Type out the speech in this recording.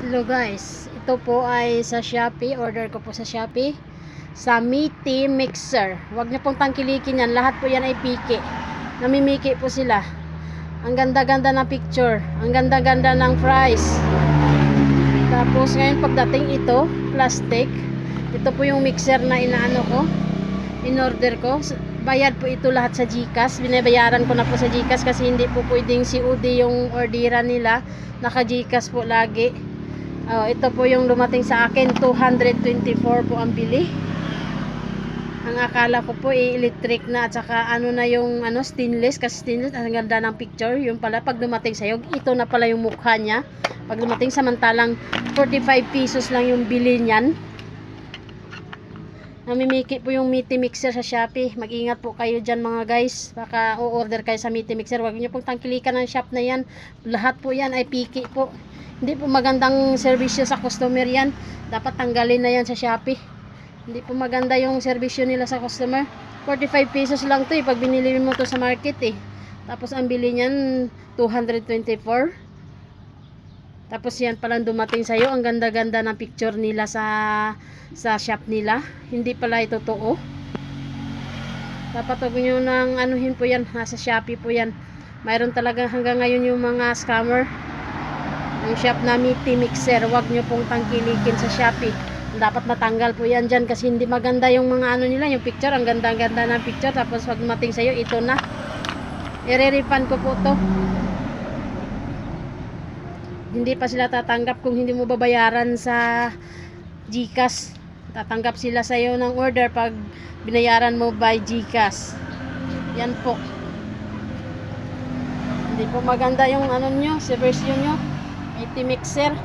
Hello guys, ito po ay sa Shopee, order ko po sa Shopee sa Meaty Mixer. Huwag niyo pong tangkilikin yan, lahat po yan ay piki. Namimiki po sila. Ang ganda-ganda ng picture, ang ganda-ganda ng price. Tapos ngayon pagdating ito, plastic. Ito po yung mixer na inaano ko, in-order ko. Bayad po ito lahat sa GCash. Binabayaran ko na po sa GCash kasi hindi po pwedeng COD yung orderan nila. Naka-GCash po lagi. Ito po yung dumating sa akin, 224 po ang bili. Ang akala ko po electric na at saka ano na yung stainless, kasi stainless ang ganda ng picture. Yung pala pag dumating sa'yo, ito na pala yung mukha niya. Pag dumating samantalang 45 pesos lang yung bili niyan. Namimiki po yung Meaty Mixer sa Shopee. Mag-ingat po kayo dyan mga guys. Baka o-order kayo sa Meaty Mixer. Huwag niyo pong tangkilikan ng shop na yan. Lahat po yan ay piki po. Hindi po magandang serbisyo sa customer yan. Dapat tanggalin na yan sa Shopee. Hindi po maganda yung serbisyo nila sa customer. 45 pesos lang to pag binili mo to sa market Tapos ang bili niyan 224. Tapos yan palang dumating sa'yo. Ang ganda-ganda ng picture nila sa shop nila. Hindi pala ito totoo. Dapat huwag nyo nang anuhin po yan. Nasa Shopee po yan. Mayroon talaga hanggang ngayon yung mga scammer. Yung shop na Meaty Mixer. Huwag nyo pong tangkilikin sa Shopee. Dapat matanggal po yan dyan kasi hindi maganda yung mga ano nila. Yung picture. Ang ganda-ganda ng picture. Tapos pag dumating sa'yo, ito na. I-refund ko po to. Hindi pa sila tatanggap kung hindi mo babayaran sa GCash. Tatanggap sila sa iyo ng order pag binayaran mo by GCash. Yan po. Hindi po maganda yung ano nyo, service nyo. Meaty Mixer.